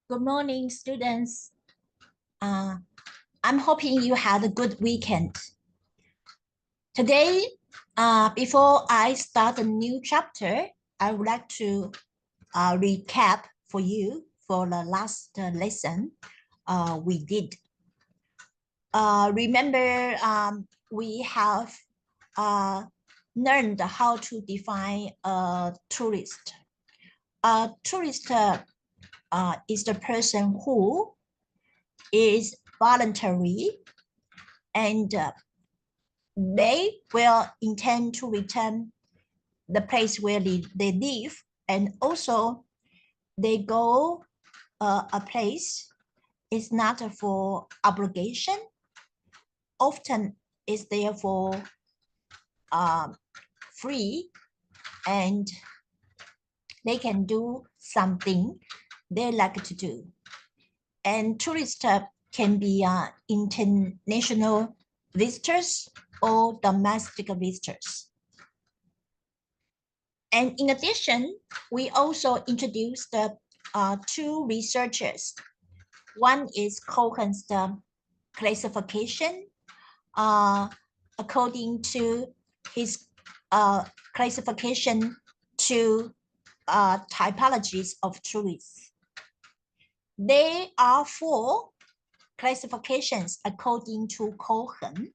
Good morning, students. I'm hoping you had a good weekend. Today, before I start a new chapter, I would like to recap for you for the last lesson we did. Remember, we have learned how to define a tourist. A tourist is the person who is voluntary and they will intend to return the place where they live, and also they go a place is not for obligation, often is there for free, and they can do something they like to do. And tourists can be international visitors or domestic visitors. And in addition, we also introduced two researchers. One is Cohen's classification. According to his classification to typologies of tourists. There are 4 classifications according to Cohen,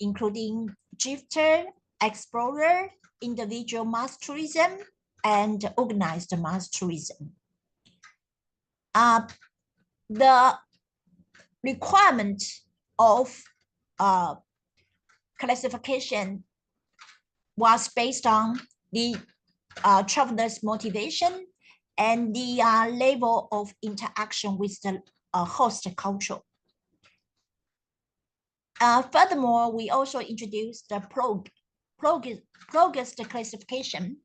including drifter, explorer, individual mass tourism, and organized mass tourism. The requirement of classification was based on the traveler's motivation and the level of interaction with the host culture. Furthermore, we also introduced the progress classification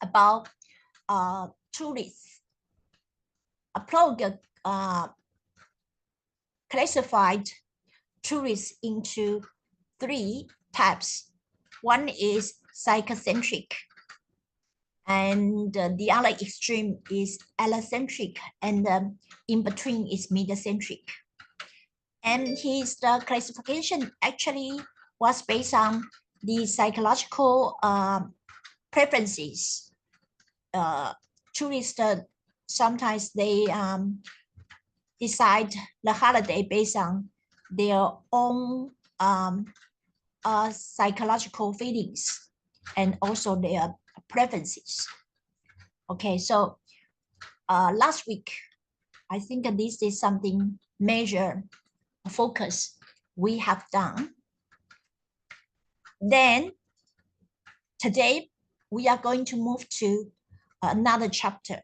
about tourists. A prog classified tourists into 3 types. One is psychocentric, and the other extreme is allocentric, and in between is mesocentric. And his classification actually was based on the psychological preferences. Tourists sometimes they decide the holiday based on their own psychological feelings and also their preferences. Okay, so last week, I think this is something major focus we have done. Then today we are going to move to another chapter.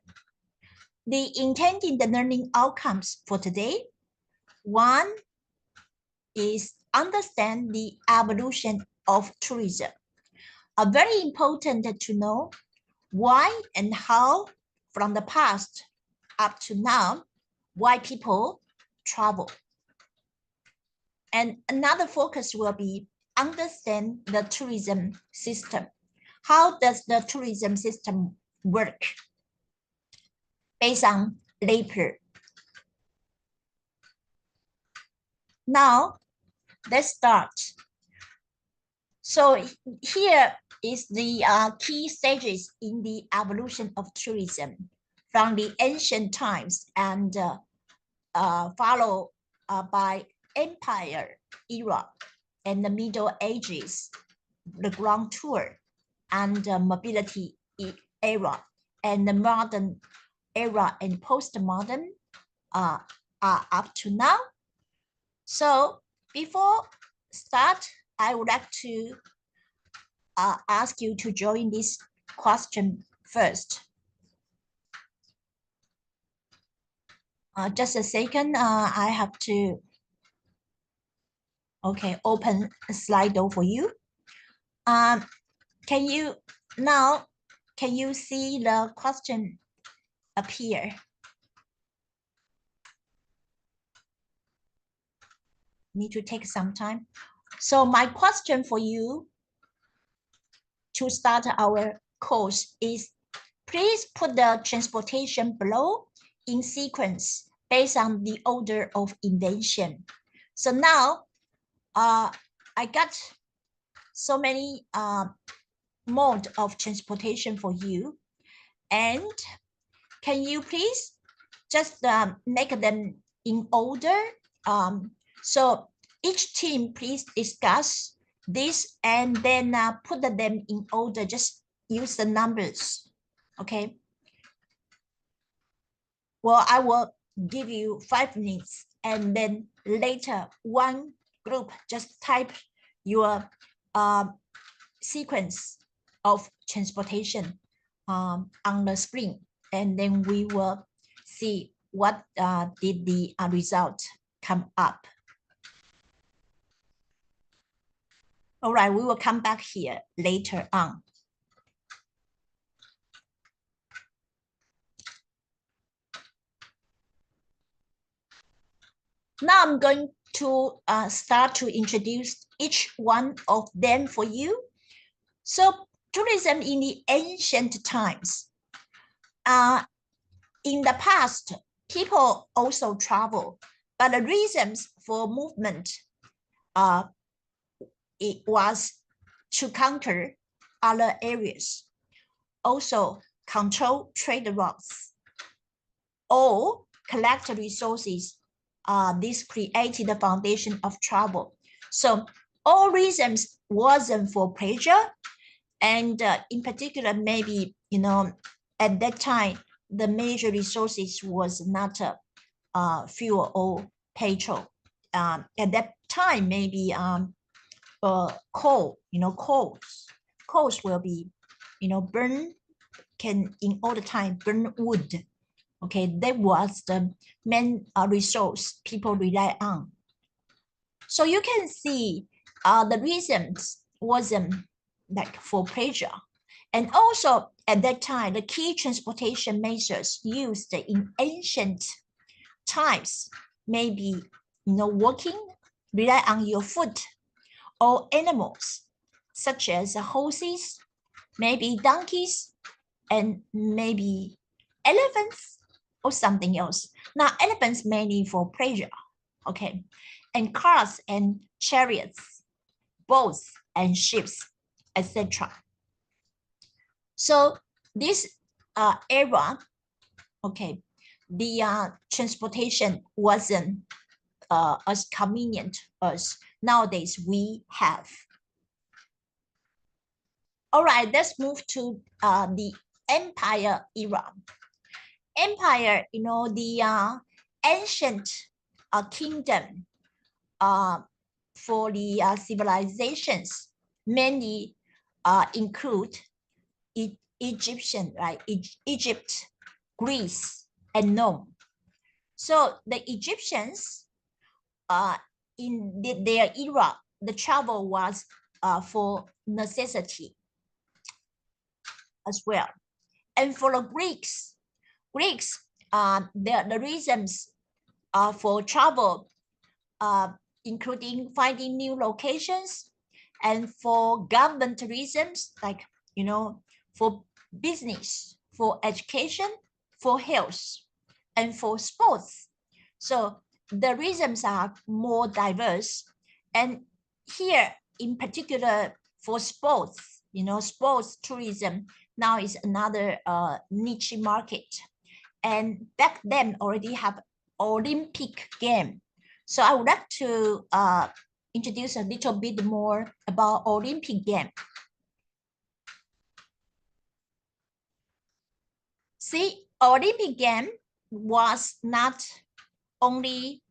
The intended learning outcomes for today. 1 is understand the evolution of tourism. Very important to know why and how from the past up to now, why people travel. And another focus will be understand the tourism system. How does the tourism system work? Based on labor. Now, let's start. So here is the key stages in the evolution of tourism from the ancient times and followed by Empire era and the Middle Ages, the Grand Tour, and the Mobility era, and the modern era and postmodern are up to now. So before start, I would like to ask you to join this question first. Just a second, I have to open a Slido for you. Can you see the question appear? Need to take some time. So my question for you to start our course is, Please put the transportation below in sequence based on the order of invention. So now I got so many mode of transportation for you. And can you please just make them in order? So each team please discuss this and then put them in order. Just use the numbers, okay? Well, I will give you 5 minutes and then later one group just type your sequence of transportation on the screen, and then we will see what did the result come up. All right, we will come back here later on. Now I'm going to start to introduce each one of them for you. So tourism in the ancient times. In the past, people also travel, but the reasons for movement it was to conquer other areas, also control trade routes, or collect resources. This created the foundation of travel. So all reasons wasn't for pleasure, and in particular, maybe, you know, at that time, the major resources was not fuel or petrol. At that time, maybe coal, you know, coals will be, you know, burn, can in all the time burn wood. Okay, that was the main resource people rely on. So you can see the reasons wasn't like for pleasure. And also at that time, the key transportation measures used in ancient times, maybe, you know, walking, rely on your foot, or animals, such as horses, maybe donkeys, and maybe elephants or something else. Now, elephants mainly for pleasure, okay? And cars and chariots, boats and ships, etc. So this era, okay, the transportation wasn't as convenient as nowadays we have. All right, let's move to the empire era. Empire, you know, the ancient kingdom for the civilizations mainly include Egyptian, right? Egypt, Greece, and Rome. So the Egyptians, in their era, the travel was for necessity as well. And for the Greeks, the reasons for travel, including finding new locations, and for government reasons, like, you know, for business, for education, for health, and for sports. So the reasons are more diverse. And here, in particular, for sports, you know, sports tourism now is another niche market. And back then already have Olympic game. So I would like to introduce a little bit more about Olympic game. See, Olympic game was not only,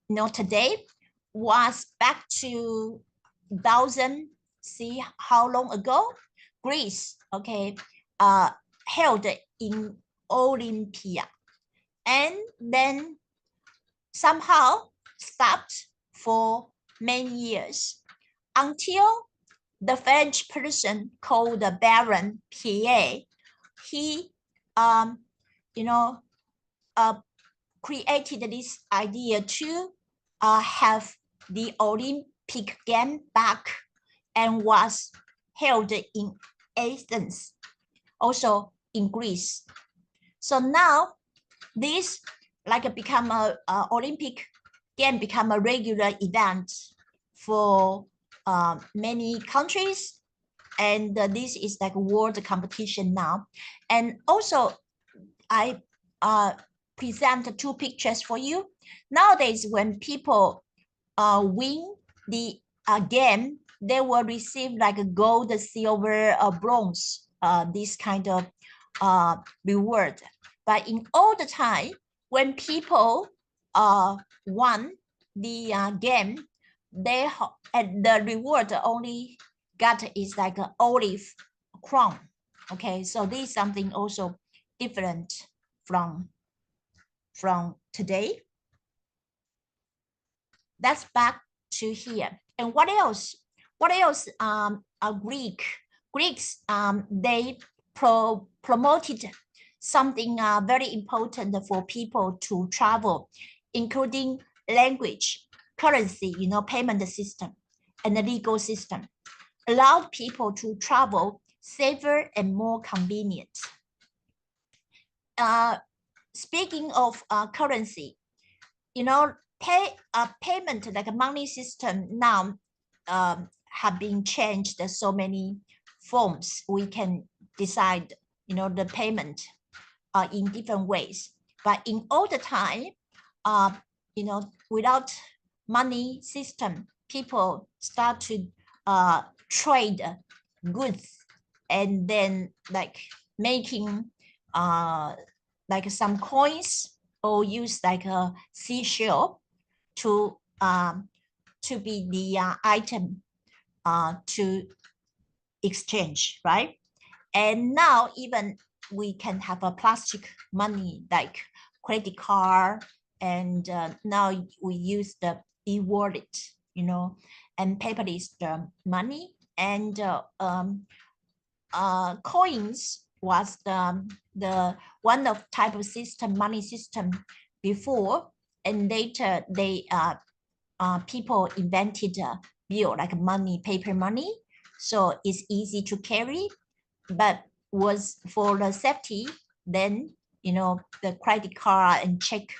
you know, today, was back to 1000, see how long ago? Greece, okay, held in Olympia, and then somehow stopped for many years until the French person called the Baron Pierre, he, you know, created this idea to have the Olympic game back, and was held in Athens. Also, in Greece. So now this like become a Olympic game, become a regular event for many countries. And this is like a world competition now. And also I present 2 pictures for you. Nowadays, when people win the game, they will receive like a gold, silver, bronze, this kind of reward. But in all the time, when people won the game, they and the reward only got is like an olive crown. Okay, so this is something also different from today. That's back to here. And what else? What else? Greeks they promoted something very important for people to travel, including language, currency, payment system, and the legal system, allowed people to travel safer and more convenient. Speaking of currency, payment like a money system now have been changed. There's so many forms we can decide, the payment in different ways. But in all the time, without money system, people start to trade goods and then like making like some coins or use like a seashell to be the item to exchange, right? And now even we can have a plastic money like credit card, and now we use the e-wallet, and paperless money, and coins was the one of type of system, money system before, and later they people invented bill like money, paper money, so it's easy to carry, but was for the safety. Then the credit card and check.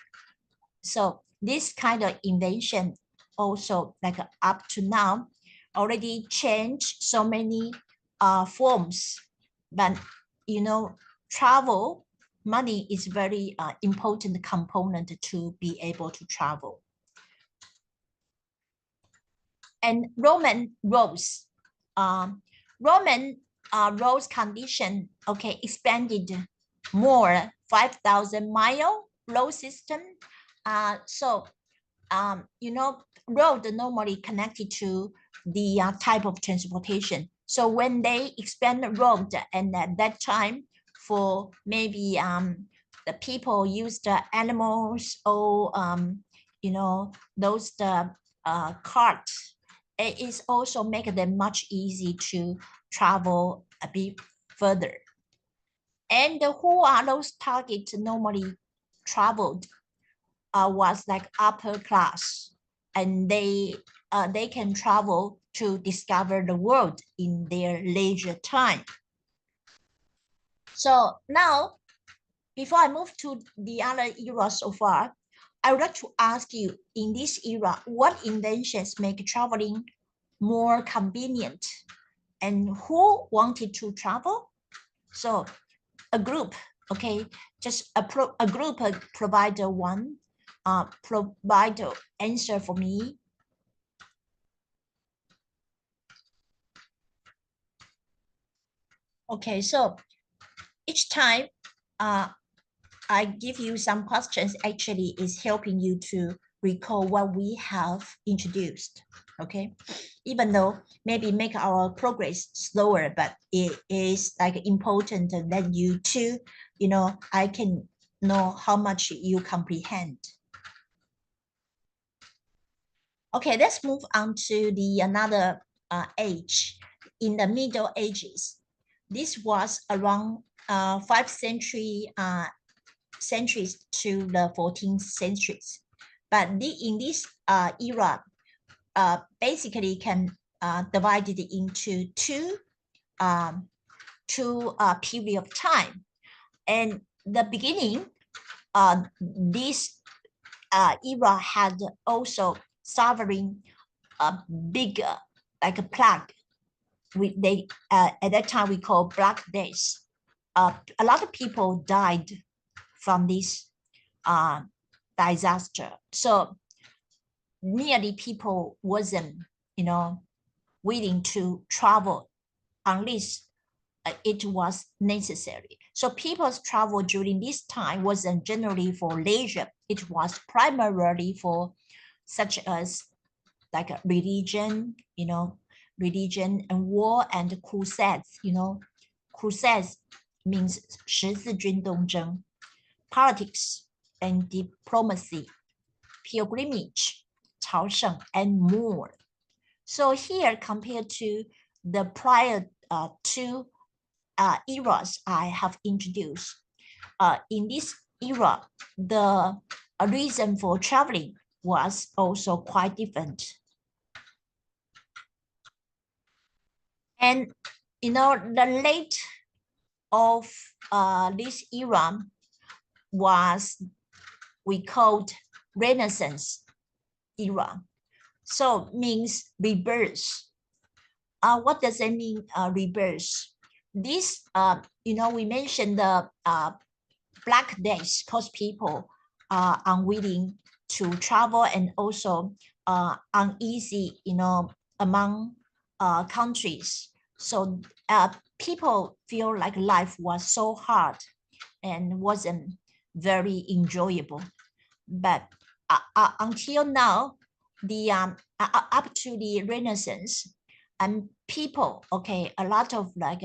So this kind of invention also like up to now already changed so many forms, but travel money is very important component to be able to travel. And Roman roads, roads condition, okay, expanded more 5,000 mile road system. So road normally connected to the type of transportation. So when they expand the road, and at that time for maybe the people use the animals or those the cart, it is also make them much easy to travel a bit further. And who are those targets normally traveled was like upper class, and they can travel to discover the world in their leisure time. So now, before I move to the other era so far, I would like to ask you, in this era, what inventions make traveling more convenient, and who wanted to travel? So a group, okay, just a group provide one provide answer for me. Okay, so each time I give you some questions, actually is helping you to recall what we have introduced, okay? Even though maybe make our progress slower, but it is like important that you too, I can know how much you comprehend. Okay, let's move on to the another age. In the Middle Ages, this was around 5 centuries to the 14th centuries. But in this era, basically can divide it into two period of time. And the beginning, this era had also suffering a big like a plague. They at that time we call Black Days. A lot of people died from this disaster. So nearly people wasn't, willing to travel unless it was necessary. So people's travel during this time wasn't generally for leisure. It was primarily for such as like religion, religion and war and crusades, crusades means 十字军东征, politics and diplomacy, pilgrimage, 朝圣 and more. So here compared to the prior two eras I have introduced, in this era, the reason for traveling was also quite different. And the late of this era was we called Renaissance era. So means rebirth. What does it mean, rebirth? This, we mentioned the Black Days because people are unwilling to travel and also uneasy, among countries. So people feel like life was so hard and wasn't very enjoyable. But until now, the up to the Renaissance, and people, okay, a lot of like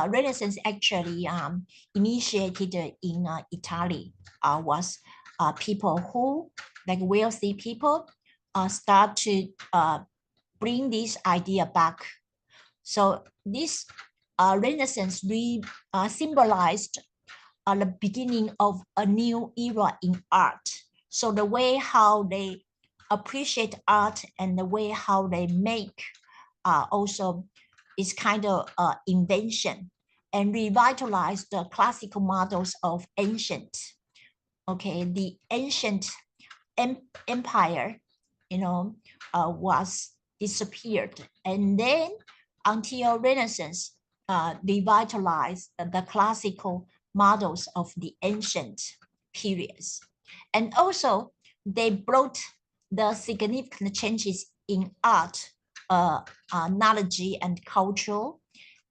Renaissance actually initiated in Italy was people who, like wealthy people, start to bring this idea back. So this Renaissance symbolized the beginning of a new era in art. So the way how they appreciate art and the way how they make also is kind of invention and revitalize the classical models of ancient. Okay, the ancient empire, was disappeared, and then until Renaissance revitalized the classical models of the ancient periods, and also they brought the significant changes in art, knowledge and culture.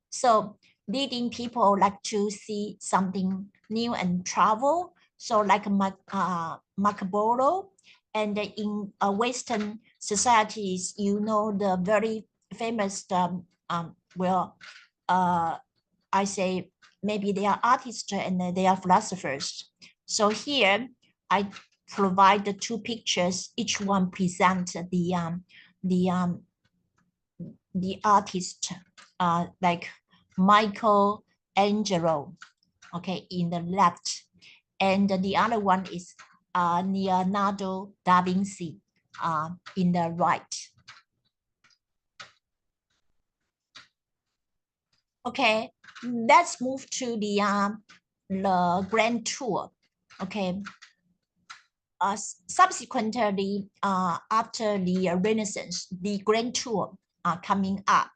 So leading people like to see something new and travel. So like Marco Polo, and in Western societies, the very famous, I say maybe they are artists and they are philosophers. So here I provide the two pictures. Each one present the artist, like Michelangelo, okay, in the left, and the other one is Leonardo da Vinci in the right. Okay, let's move to the grand tour. Okay, subsequently, after the Renaissance, the grand tour coming up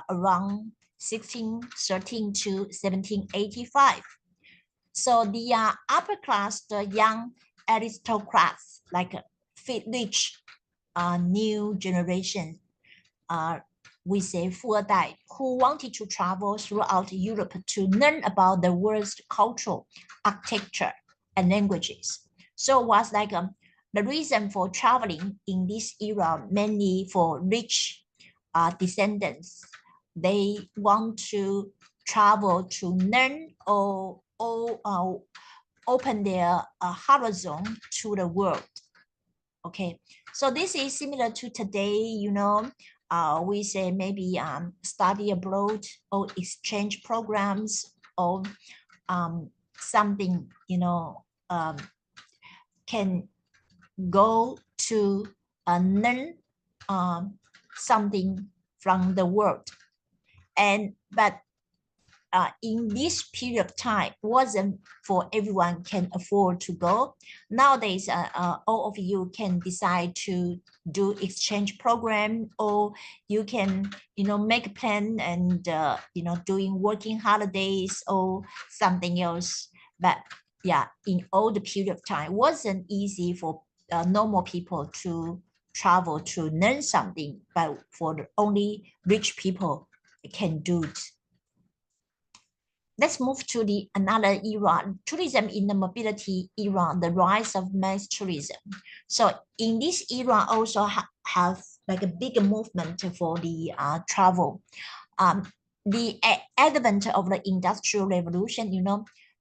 around 1613 to 1785. So the upper class, the young aristocrats, like rich new generation, we say 富二代, who wanted to travel throughout Europe to learn about the world's cultural architecture and languages. So it was like the reason for traveling in this era, mainly for rich descendants. They want to travel to learn or open their horizon to the world. Okay, so this is similar to today, we say maybe study abroad or exchange programs or something, can go to learn something from the world. But in this period of time wasn't for everyone can afford to go. Nowadays, all of you can decide to do exchange program, or you can, make a plan and, doing working holidays or something else. But yeah, in all the period of time, wasn't easy for normal people to travel to learn something, but for the only rich people can do it. Let's move to the another era, tourism in the mobility era, the rise of mass tourism. So in this era also have like a big movement for the travel. The advent of the Industrial Revolution,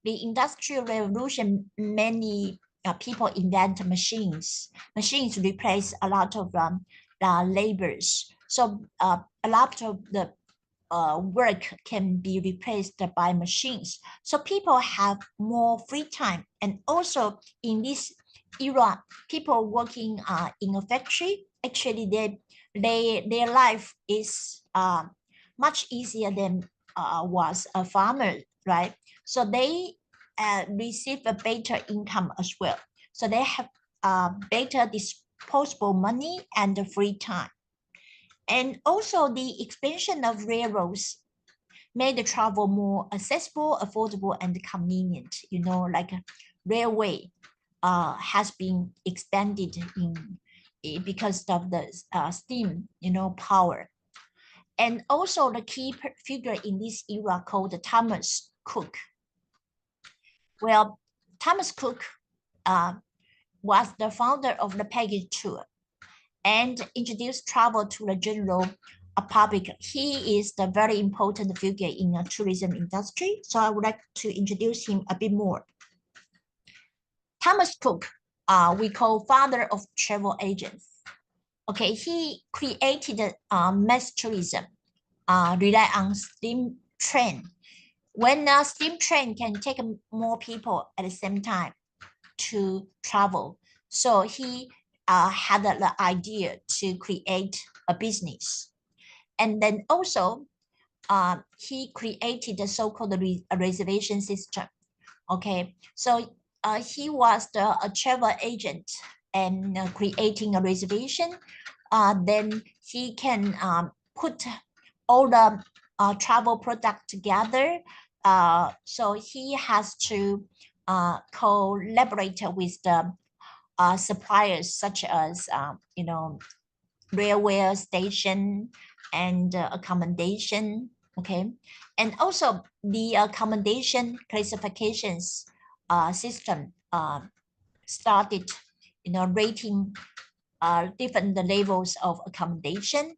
the Industrial Revolution, many people invent machines. Machines replace a lot of labors. So a lot of the work can be replaced by machines. So people have more free time. And also in this era, people working in a factory, actually their life is much easier than was a farmer, right? So they receive a better income as well. So they have better disposable money and free time. And also the expansion of railroads made the travel more accessible, affordable, and convenient. Like a railway has been expanded because of the steam, power. And also the key figure in this era called Thomas Cook. Well, Thomas Cook was the founder of the package tour and introduced travel to the general public. He is the very important figure in the tourism industry. So I would like to introduce him a bit more. Thomas Cook, we call father of travel agents. Okay, he created mass tourism, rely on steam train. When a steam train can take more people at the same time to travel, so he had the idea to create a business. And then also, he created the so-called reservation system. Okay, so he was a travel agent and creating a reservation. Then he can put all the travel product together. So he has to collaborate with the suppliers such as, railway station and accommodation. Okay, and also the accommodation classifications system started, rating different levels of accommodation.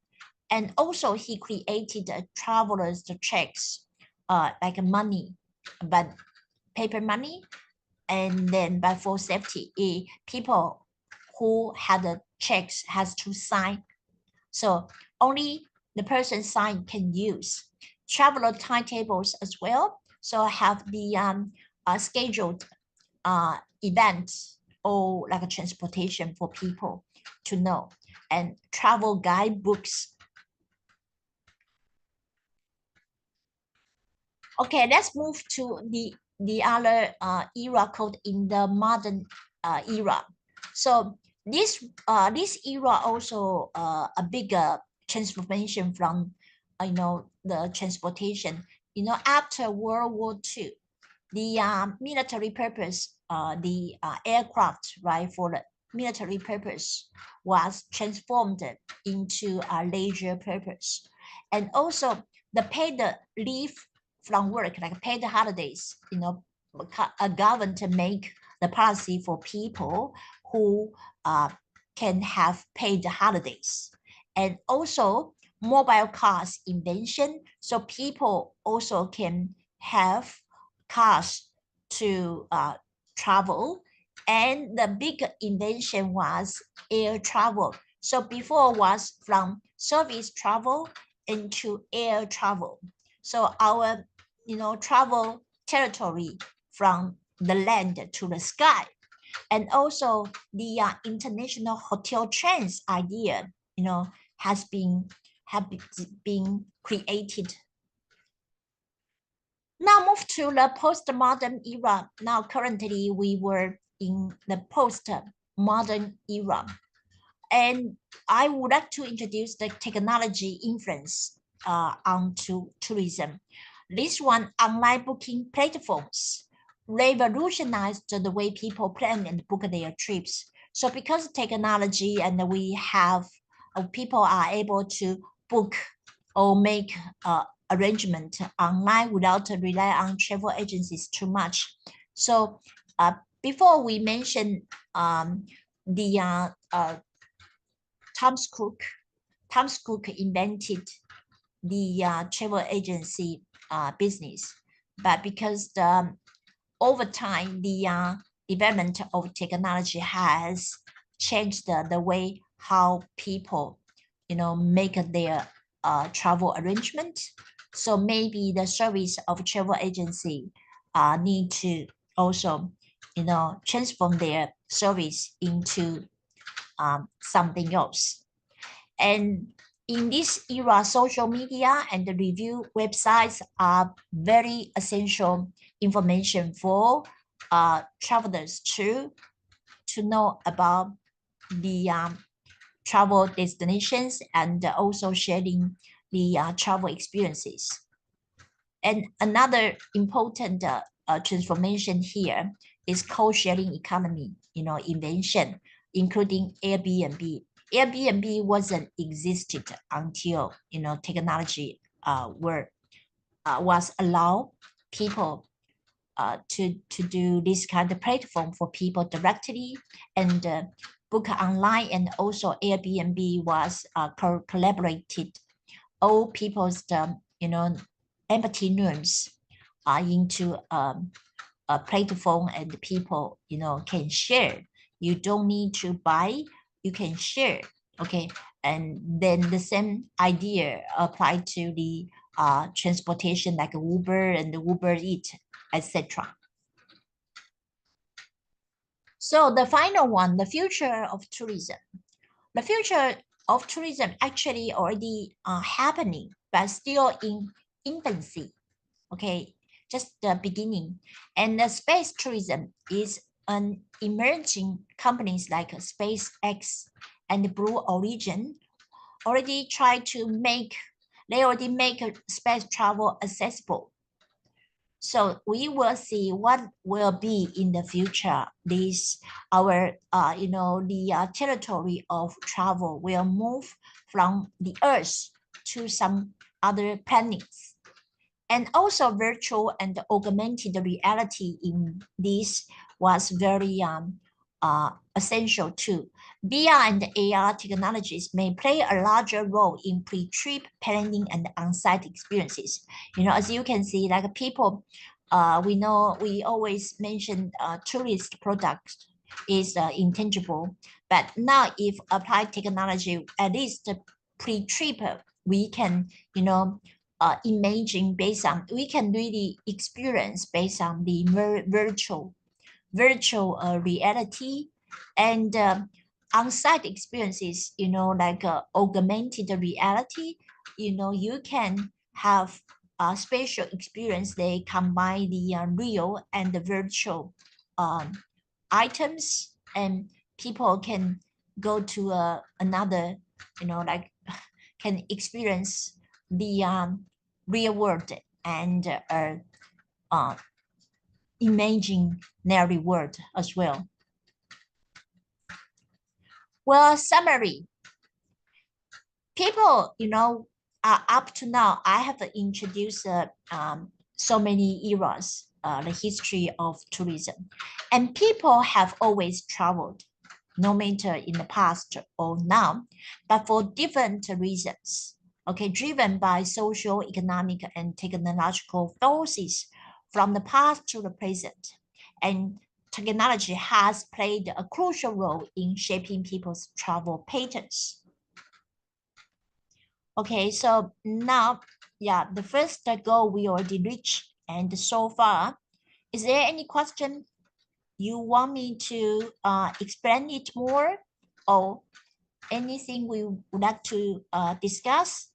And also he created travelers checks, like money, but paper money. And then by for safety, people who had the checks has to sign. So only the person signed can use. Traveler timetables as well. So have the scheduled events or like a transportation for people to know. And travel guidebooks. Okay, let's move to the other era called in the modern era. So this era also a bigger transformation from the transportation. After World War II, the military purpose, the aircraft, right, for the military purpose was transformed into a leisure purpose. And also the paid leave from work, like paid holidays, a government to make the policy for people who can have paid holidays. And also mobile cars invention, so people also can have cars to travel. And the big invention was air travel. So before was from service travel into air travel. So our travel territory from the land to the sky. And also the international hotel trains idea, have been created. Now move to the postmodern era. Now currently we were in the postmodern era. And I would like to introduce the technology influence onto tourism. This one, online booking platforms revolutionized the way people plan and book their trips. So because of technology and we have, people are able to book or make arrangement online without rely on travel agencies too much. So before we mention the Thomas Cook invented the travel agency business, but because over time the development of technology has changed the way how people, make their travel arrangement. So maybe the service of travel agency need to also, transform their service into something else. And in this era, social media and the review websites are very essential information for travelers to know about the travel destinations and also sharing the travel experiences. And another important transformation here is co-sharing economy, invention, including Airbnb. Airbnb wasn't existed until technology was allow people to do this kind of platform for people directly and book online, and also Airbnb was collaborated all people's empathy rooms into a platform, and people can share. You don't need to buy, you can share. Okay, and then the same idea applied to the transportation like Uber and Uber Eats, etc. So the final one, the future of tourism. The future of tourism actually already happening, but still in infancy. Okay, just the beginning. And the space tourism is an emerging companies like SpaceX and Blue Origin already try to make, they already make space travel accessible. So we will see what will be in the future. This our the territory of travel will move from the Earth to some other planets. And also virtual and augmented reality in this was very essential too. VR and AR technologies may play a larger role in pre-trip planning and on-site experiences. As you can see, like people, we know we always mention tourist products is intangible, but now if applied technology, at least pre-trip, we can, imagine based on, we can really experience based on the virtual reality and on-site experiences, like augmented reality. You can have a spatial experience. They combine the real and the virtual items, and people can go to another, like can experience the real world and imaginary world as well. Well, summary. People, up to now, I have introduced so many eras, the history of tourism, and people have always traveled, no matter in the past or now, but for different reasons. Okay, driven by social, economic, and technological forces from the past to the present. And technology has played a crucial role in shaping people's travel patterns. Okay, so now, yeah, the first goal we already reached, and so far, is there any question you want me to explain it more, or anything we would like to discuss?